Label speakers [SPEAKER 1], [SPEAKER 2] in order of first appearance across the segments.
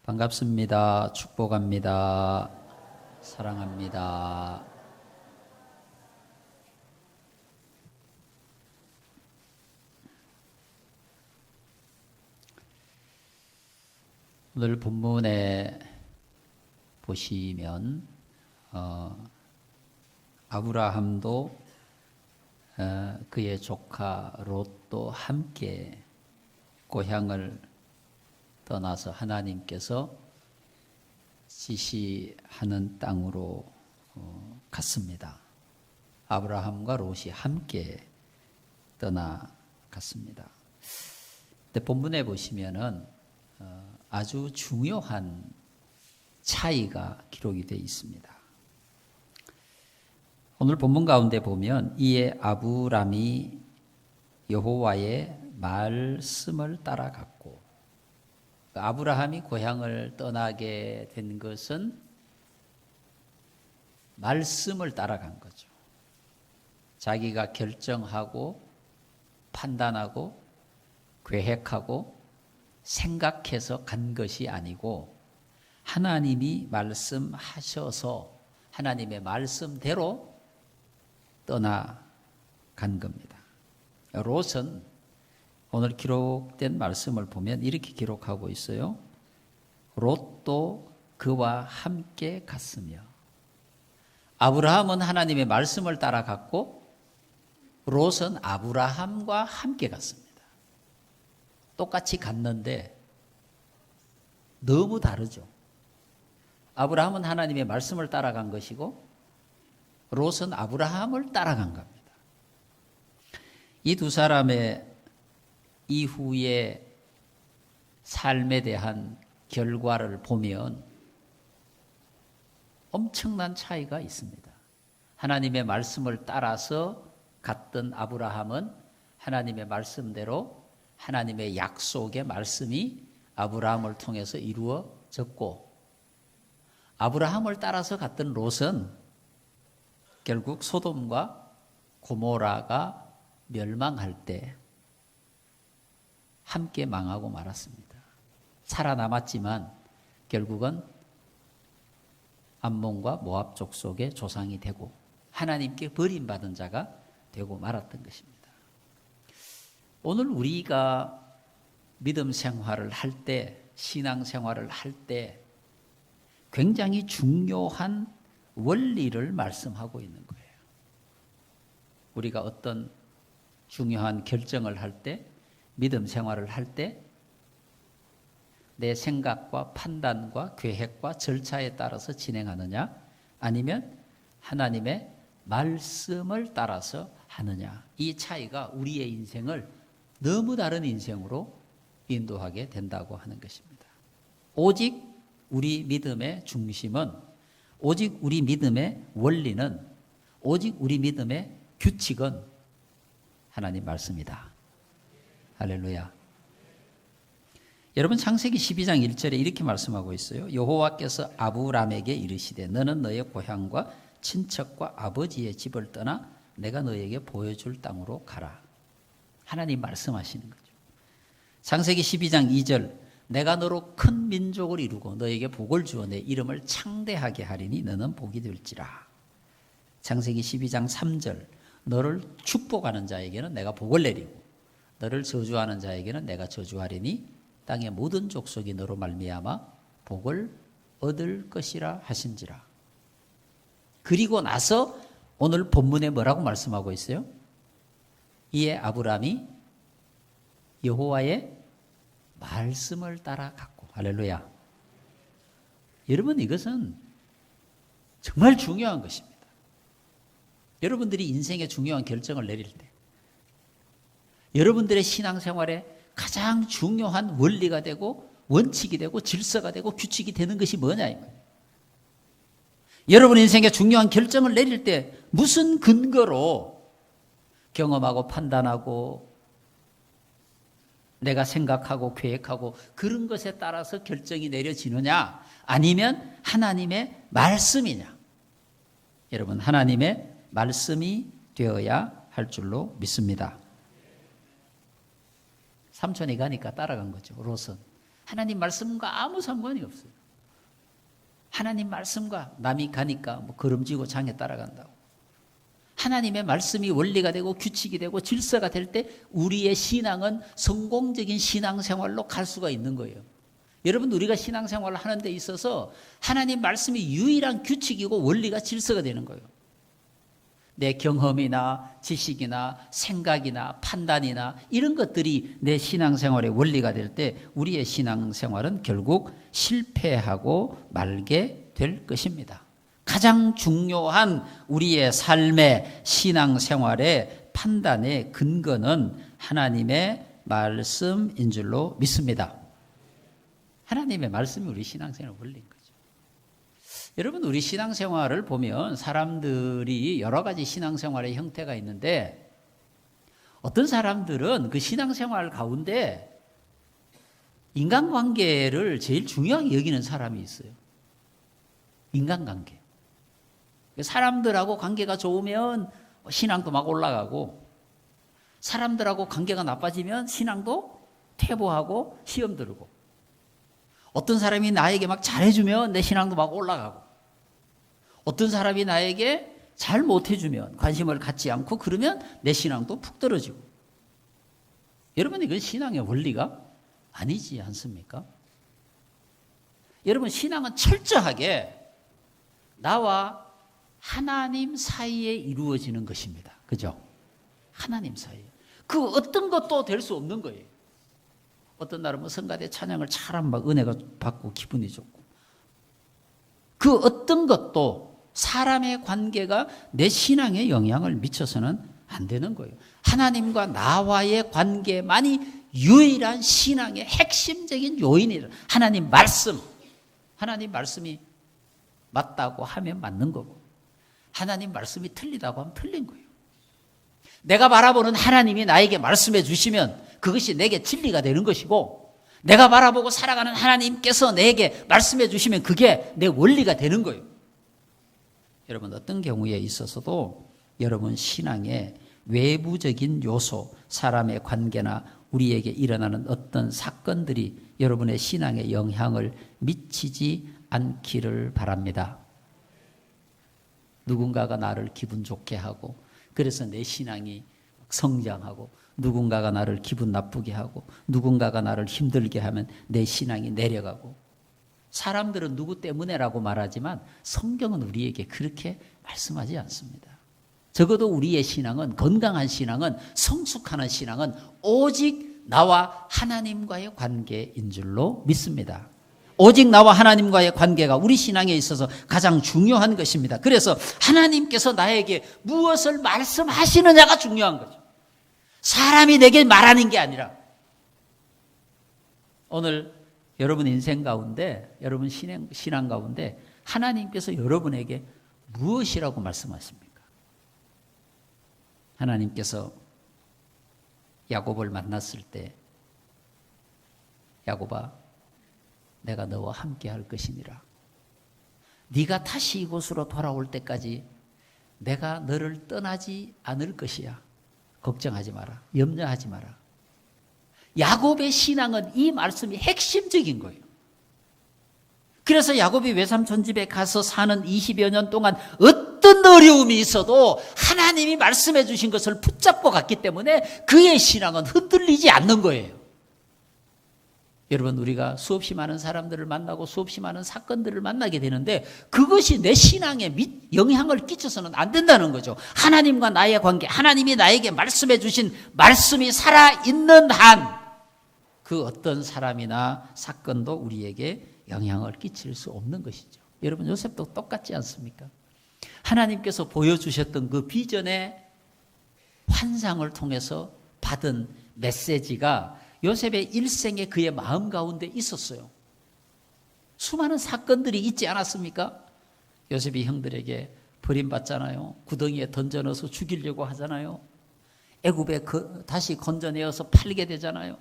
[SPEAKER 1] 반갑습니다. 축복합니다. 사랑합니다. 오늘 본문에 보시면 아브라함도 그의 조카 롯도 함께 고향을 떠나서 하나님께서 지시하는 땅으로 갔습니다. 아브라함과 롯이 함께 떠나갔습니다. 근데 본문에 보시면은 아주 중요한 차이가 기록이 되어 있습니다. 오늘 본문 가운데 보면 이에 아브람이 여호와의 말씀을 따라갔고, 아브라함이 고향을 떠나게 된 것은 말씀을 따라간 거죠. 자기가 결정하고 판단하고 계획하고 생각해서 간 것이 아니고 하나님이 말씀하셔서 하나님의 말씀대로 떠나간 겁니다. 롯은 오늘 기록된 말씀을 보면 이렇게 기록하고 있어요. 롯도 그와 함께 갔으며. 아브라함은 하나님의 말씀을 따라갔고 롯은 아브라함과 함께 갔습니다. 똑같이 갔는데 너무 다르죠. 아브라함은 하나님의 말씀을 따라간 것이고 롯은 아브라함을 따라간 겁니다. 이 두 사람의 이후의 삶에 대한 결과를 보면 엄청난 차이가 있습니다. 하나님의 말씀을 따라서 갔던 아브라함은 하나님의 말씀대로 하나님의 약속의 말씀이 아브라함을 통해서 이루어졌고, 아브라함을 따라서 갔던 롯은 결국 소돔과 고모라가 멸망할 때 함께 망하고 말았습니다. 살아남았지만 결국은 암몬과 모압 족속의 조상이 되고 하나님께 버림받은 자가 되고 말았던 것입니다. 오늘 우리가 믿음 생활을 할 때, 신앙 생활을 할 때 굉장히 중요한 원리를 말씀하고 있는 거예요. 우리가 어떤 중요한 결정을 할 때, 믿음 생활을 할 때 내 생각과 판단과 계획과 절차에 따라서 진행하느냐, 아니면 하나님의 말씀을 따라서 하느냐, 이 차이가 우리의 인생을 너무 다른 인생으로 인도하게 된다고 하는 것입니다. 오직 우리 믿음의 중심은, 오직 우리 믿음의 원리는, 오직 우리 믿음의 규칙은 하나님 말씀이다. 할렐루야. 여러분, 창세기 12장 1절에 이렇게 말씀하고 있어요. 여호와께서 아브람에게 이르시되 너는 너의 고향과 친척과 아버지의 집을 떠나 내가 너에게 보여줄 땅으로 가라. 하나님 말씀하시는 거죠. 창세기 12장 2절, 내가 너로 큰 민족을 이루고 너에게 복을 주어 내 이름을 창대하게 하리니 너는 복이 될지라. 창세기 12장 3절, 너를 축복하는 자에게는 내가 복을 내리고 너를 저주하는 자에게는 내가 저주하리니 땅의 모든 족속이 너로 말미암아 복을 얻을 것이라 하신지라. 그리고 나서 오늘 본문에 뭐라고 말씀하고 있어요? 이에 아브람이 여호와의 말씀을 따라갔고. 할렐루야. 여러분, 이것은 정말 중요한 것입니다. 여러분들이 인생의 중요한 결정을 내릴 때, 여러분들의 신앙생활에 가장 중요한 원리가 되고 원칙이 되고 질서가 되고 규칙이 되는 것이 뭐냐 이 말이에요. 여러분 인생에 중요한 결정을 내릴 때 무슨 근거로 경험하고 판단하고 내가 생각하고 계획하고 그런 것에 따라서 결정이 내려지느냐, 아니면 하나님의 말씀이냐. 여러분, 하나님의 말씀이 되어야 할 줄로 믿습니다. 삼촌이 가니까 따라간 거죠, 롯은. 하나님 말씀과 아무 상관이 없어요. 하나님 말씀과 남이 가니까 뭐 걸음지고 장에 따라간다고. 하나님의 말씀이 원리가 되고 규칙이 되고 질서가 될 때 우리의 신앙은 성공적인 신앙생활로 갈 수가 있는 거예요. 여러분, 우리가 신앙생활을 하는 데 있어서 하나님 말씀이 유일한 규칙이고 원리가 질서가 되는 거예요. 내 경험이나 지식이나 생각이나 판단이나 이런 것들이 내 신앙생활의 원리가 될 때 우리의 신앙생활은 결국 실패하고 말게 될 것입니다. 가장 중요한 우리의 삶의 신앙생활의 판단의 근거는 하나님의 말씀인 줄로 믿습니다. 하나님의 말씀이 우리 신앙생활의 원리인 거죠. 여러분, 우리 신앙생활을 보면 사람들이 여러 가지 신앙생활의 형태가 있는데 어떤 사람들은 그 신앙생활 가운데 인간관계를 제일 중요하게 여기는 사람이 있어요. 인간관계. 사람들하고 관계가 좋으면 신앙도 막 올라가고, 사람들하고 관계가 나빠지면 신앙도 퇴보하고 시험 들고, 어떤 사람이 나에게 막 잘해주면 내 신앙도 막 올라가고, 어떤 사람이 나에게 잘 못해주면 관심을 갖지 않고 그러면 내 신앙도 푹 떨어지고. 여러분, 이건 신앙의 원리가 아니지 않습니까? 여러분, 신앙은 철저하게 나와 하나님 사이에 이루어지는 것입니다. 그죠? 하나님 사이에. 그 어떤 것도 될 수 없는 거예요. 어떤 날은 뭐 성가대 찬양을 잘하면 막 은혜가 받고 기분이 좋고, 그 어떤 것도 사람의 관계가 내 신앙에 영향을 미쳐서는 안 되는 거예요. 하나님과 나와의 관계만이 유일한 신앙의 핵심적인 요인이라. 하나님 말씀, 하나님 말씀이 맞다고 하면 맞는 거고, 하나님 말씀이 틀리다고 하면 틀린 거예요. 내가 바라보는 하나님이 나에게 말씀해 주시면 그것이 내게 진리가 되는 것이고, 내가 바라보고 살아가는 하나님께서 내게 말씀해 주시면 그게 내 원리가 되는 거예요. 여러분, 어떤 경우에 있어서도 여러분 신앙의 외부적인 요소, 사람의 관계나 우리에게 일어나는 어떤 사건들이 여러분의 신앙에 영향을 미치지 않기를 바랍니다. 누군가가 나를 기분 좋게 하고, 그래서 내 신앙이 성장하고, 누군가가 나를 기분 나쁘게 하고, 누군가가 나를 힘들게 하면 내 신앙이 내려가고. 사람들은 누구 때문에라고 말하지만 성경은 우리에게 그렇게 말씀하지 않습니다. 적어도 우리의 신앙은, 건강한 신앙은, 성숙하는 신앙은 오직 나와 하나님과의 관계인 줄로 믿습니다. 오직 나와 하나님과의 관계가 우리 신앙에 있어서 가장 중요한 것입니다. 그래서 하나님께서 나에게 무엇을 말씀하시느냐가 중요한 거죠. 사람이 내게 말하는 게 아니라. 오늘 여러분 인생 가운데, 여러분 신앙 가운데 하나님께서 여러분에게 무엇이라고 말씀하십니까? 하나님께서 야곱을 만났을 때, 야곱아, 내가 너와 함께 할 것이니라. 네가 다시 이곳으로 돌아올 때까지 내가 너를 떠나지 않을 것이야. 걱정하지 마라. 염려하지 마라. 야곱의 신앙은 이 말씀이 핵심적인 거예요. 그래서 야곱이 외삼촌 집에 가서 사는 20여 년 동안 어떤 어려움이 있어도 하나님이 말씀해 주신 것을 붙잡고 갔기 때문에 그의 신앙은 흔들리지 않는 거예요. 여러분, 우리가 수없이 많은 사람들을 만나고 수없이 많은 사건들을 만나게 되는데 그것이 내 신앙에 영향을 끼쳐서는 안 된다는 거죠. 하나님과 나의 관계, 하나님이 나에게 말씀해 주신 말씀이 살아있는 한 그 어떤 사람이나 사건도 우리에게 영향을 끼칠 수 없는 것이죠. 여러분, 요셉도 똑같지 않습니까? 하나님께서 보여주셨던 그 비전의 환상을 통해서 받은 메시지가 요셉의 일생에 그의 마음 가운데 있었어요. 수많은 사건들이 있지 않았습니까? 요셉이 형들에게 버림받잖아요. 구덩이에 던져 넣어서 죽이려고 하잖아요. 애굽에 다시 건져내어서 팔게 되잖아요.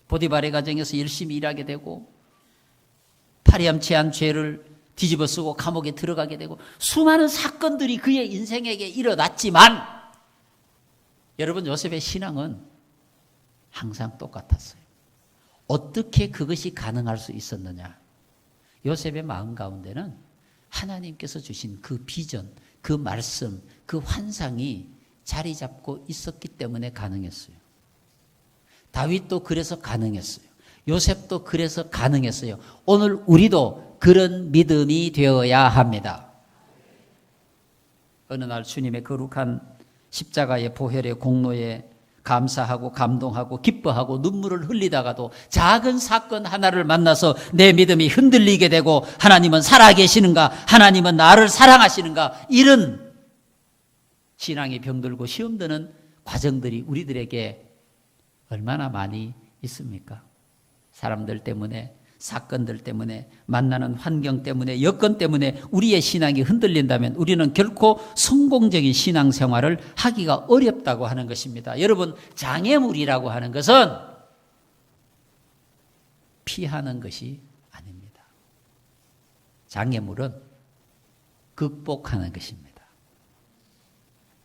[SPEAKER 1] 보디발의 가정에서 열심히 일하게 되고, 파리암치한 죄를 뒤집어 쓰고 감옥에 들어가게 되고, 수많은 사건들이 그의 인생에게 일어났지만 여러분, 요셉의 신앙은 항상 똑같았어요. 어떻게 그것이 가능할 수 있었느냐? 요셉의 마음 가운데는 하나님께서 주신 그 비전, 그 말씀, 그 환상이 자리 잡고 있었기 때문에 가능했어요. 다윗도 그래서 가능했어요. 요셉도 그래서 가능했어요. 오늘 우리도 그런 믿음이 되어야 합니다. 어느 날 주님의 거룩한 십자가의 보혈의 공로에 감사하고 감동하고 기뻐하고 눈물을 흘리다가도 작은 사건 하나를 만나서 내 믿음이 흔들리게 되고 하나님은 살아계시는가, 하나님은 나를 사랑하시는가, 이런 신앙이 병들고 시험 드는 과정들이 우리들에게 얼마나 많이 있습니까? 사람들 때문에, 사건들 때문에, 만나는 환경 때문에, 여건 때문에 우리의 신앙이 흔들린다면 우리는 결코 성공적인 신앙생활을 하기가 어렵다고 하는 것입니다. 여러분, 장애물이라고 하는 것은 피하는 것이 아닙니다. 장애물은 극복하는 것입니다.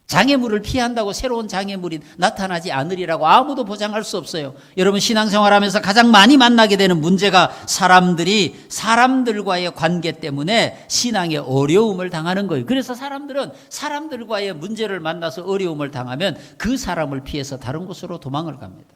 [SPEAKER 1] 장애물을 피한다고 새로운 장애물이 나타나지 않으리라고 아무도 보장할 수 없어요. 여러분, 신앙생활하면서 가장 많이 만나게 되는 문제가 사람들과의 관계 때문에 신앙에 어려움을 당하는 거예요. 그래서 사람들은 사람들과의 문제를 만나서 어려움을 당하면 그 사람을 피해서 다른 곳으로 도망을 갑니다.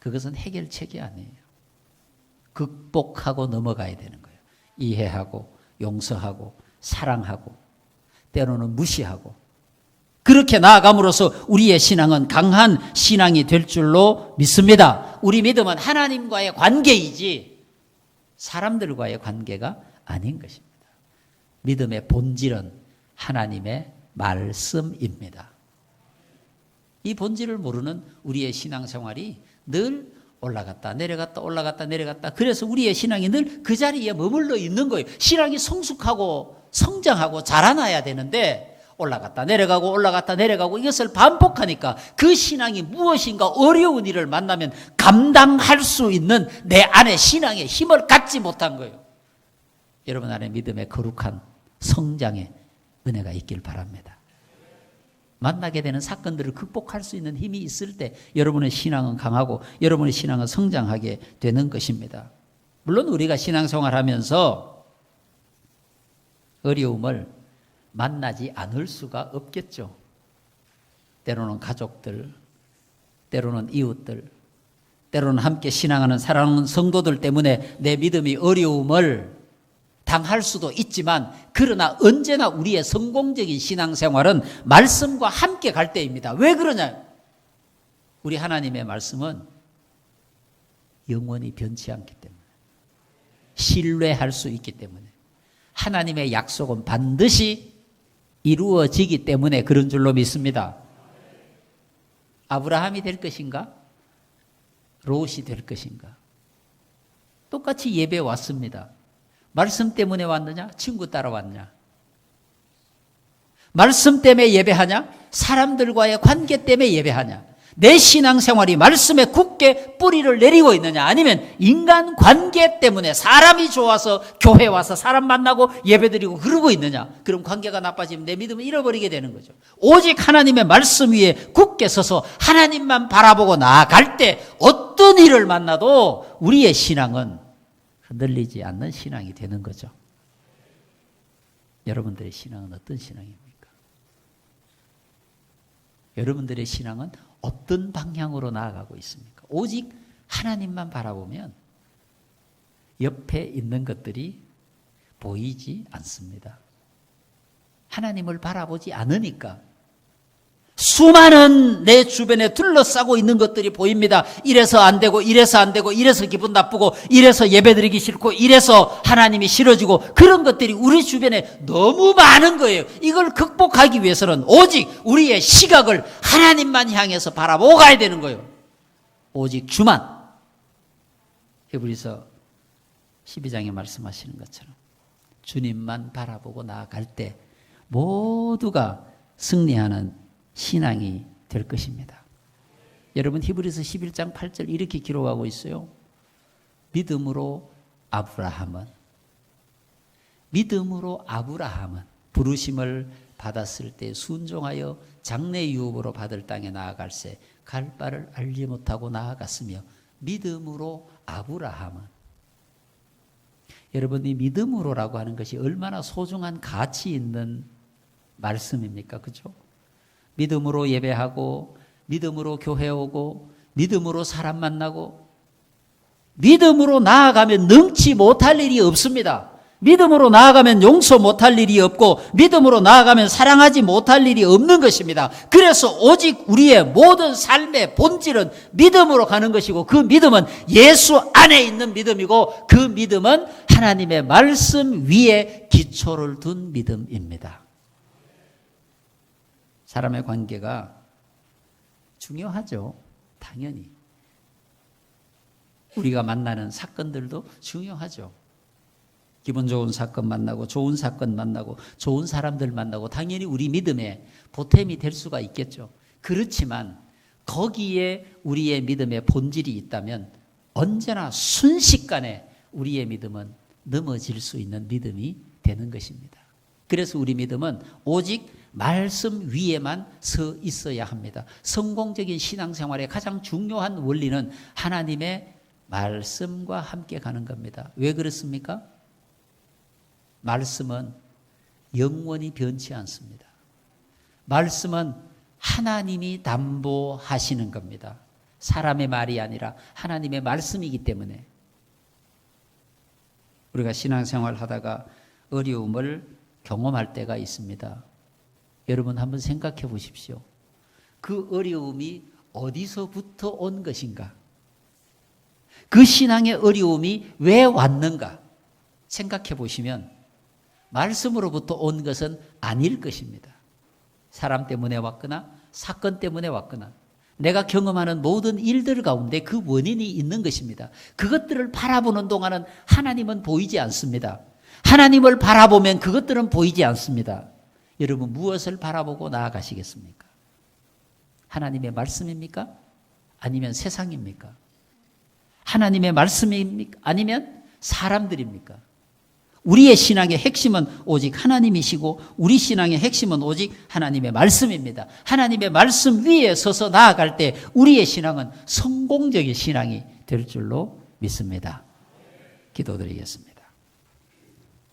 [SPEAKER 1] 그것은 해결책이 아니에요. 극복하고 넘어가야 되는 거예요. 이해하고 용서하고 사랑하고 때로는 무시하고 그렇게 나아감으로써 우리의 신앙은 강한 신앙이 될 줄로 믿습니다. 우리 믿음은 하나님과의 관계이지 사람들과의 관계가 아닌 것입니다. 믿음의 본질은 하나님의 말씀입니다. 이 본질을 모르는 우리의 신앙생활이 늘 올라갔다 내려갔다 올라갔다 내려갔다, 그래서 우리의 신앙이 늘 그 자리에 머물러 있는 거예요. 신앙이 성숙하고 성장하고 자라나야 되는데 올라갔다 내려가고 올라갔다 내려가고 이것을 반복하니까 그 신앙이 무엇인가 어려운 일을 만나면 감당할 수 있는 내 안에 신앙의 힘을 갖지 못한 거예요. 여러분 안에 믿음의 거룩한 성장의 은혜가 있길 바랍니다. 만나게 되는 사건들을 극복할 수 있는 힘이 있을 때 여러분의 신앙은 강하고 여러분의 신앙은 성장하게 되는 것입니다. 물론 우리가 신앙생활하면서 어려움을 만나지 않을 수가 없겠죠. 때로는 가족들, 때로는 이웃들, 때로는 함께 신앙하는 사랑하는 성도들 때문에 내 믿음이 어려움을 당할 수도 있지만, 그러나 언제나 우리의 성공적인 신앙생활은 말씀과 함께 갈 때입니다. 왜 그러냐? 우리 하나님의 말씀은 영원히 변치 않기 때문에, 신뢰할 수 있기 때문에, 하나님의 약속은 반드시 이루어지기 때문에 그런 줄로 믿습니다. 아브라함이 될 것인가? 롯이 될 것인가? 똑같이 예배 왔습니다. 말씀 때문에 왔느냐? 친구 따라왔냐? 말씀 때문에 예배하냐? 사람들과의 관계 때문에 예배하냐? 내 신앙생활이 말씀에 굳게 뿌리를 내리고 있느냐? 아니면 인간 관계 때문에 사람이 좋아서 교회 와서 사람 만나고 예배드리고 그러고 있느냐? 그럼 관계가 나빠지면 내 믿음을 잃어버리게 되는 거죠. 오직 하나님의 말씀 위에 굳게 서서 하나님만 바라보고 나아갈 때 어떤 일을 만나도 우리의 신앙은 흔들리지 않는 신앙이 되는 거죠. 여러분들의 신앙은 어떤 신앙입니까? 여러분들의 신앙은 어떤 방향으로 나아가고 있습니까? 오직 하나님만 바라보면 옆에 있는 것들이 보이지 않습니다. 하나님을 바라보지 않으니까 수많은 내 주변에 둘러싸고 있는 것들이 보입니다. 이래서 안 되고 이래서 안 되고 이래서 기분 나쁘고 이래서 예배드리기 싫고 이래서 하나님이 싫어지고, 그런 것들이 우리 주변에 너무 많은 거예요. 이걸 극복하기 위해서는 오직 우리의 시각을 하나님만 향해서 바라보고 가야 되는 거예요. 오직 주만. 히브리서 12장에 말씀하시는 것처럼 주님만 바라보고 나아갈 때 모두가 승리하는 신앙이 될 것입니다. 여러분, 히브리서 11장 8절 이렇게 기록하고 있어요. 믿음으로 아브라함은 부르심을 받았을 때 순종하여 장래 유업으로 받을 땅에 나아갈새 갈 바를 알지 못하고 나아갔으며 믿음으로 아브라함은, 여러분 이 믿음으로라고 하는 것이 얼마나 소중한 가치 있는 말씀입니까? 그죠? 믿음으로 예배하고 믿음으로 교회 오고 믿음으로 사람 만나고 믿음으로 나아가면 능치 못할 일이 없습니다. 믿음으로 나아가면 용서 못할 일이 없고 믿음으로 나아가면 사랑하지 못할 일이 없는 것입니다. 그래서 오직 우리의 모든 삶의 본질은 믿음으로 가는 것이고 그 믿음은 예수 안에 있는 믿음이고 그 믿음은 하나님의 말씀 위에 기초를 둔 믿음입니다. 사람의 관계가 중요하죠. 당연히. 우리가 만나는 사건들도 중요하죠. 기분 좋은 사건 만나고 좋은 사건 만나고 좋은 사람들 만나고 당연히 우리 믿음에 보탬이 될 수가 있겠죠. 그렇지만 거기에 우리의 믿음의 본질이 있다면 언제나 순식간에 우리의 믿음은 넘어질 수 있는 믿음이 되는 것입니다. 그래서 우리 믿음은 오직 말씀 위에만 서 있어야 합니다. 성공적인 신앙생활의 가장 중요한 원리는 하나님의 말씀과 함께 가는 겁니다. 왜 그렇습니까? 말씀은 영원히 변치 않습니다. 말씀은 하나님이 담보하시는 겁니다. 사람의 말이 아니라 하나님의 말씀이기 때문에 우리가 신앙생활 하다가 어려움을 경험할 때가 있습니다. 여러분 한번 생각해 보십시오. 그 어려움이 어디서부터 온 것인가? 그 신앙의 어려움이 왜 왔는가? 생각해 보시면 말씀으로부터 온 것은 아닐 것입니다. 사람 때문에 왔거나 사건 때문에 왔거나 내가 경험하는 모든 일들 가운데 그 원인이 있는 것입니다. 그것들을 바라보는 동안은 하나님은 보이지 않습니다. 하나님을 바라보면 그것들은 보이지 않습니다. 여러분 무엇을 바라보고 나아가시겠습니까? 하나님의 말씀입니까? 아니면 세상입니까? 하나님의 말씀입니까? 아니면 사람들입니까? 우리의 신앙의 핵심은 오직 하나님이시고 우리 신앙의 핵심은 오직 하나님의 말씀입니다. 하나님의 말씀 위에 서서 나아갈 때 우리의 신앙은 성공적인 신앙이 될 줄로 믿습니다. 기도드리겠습니다.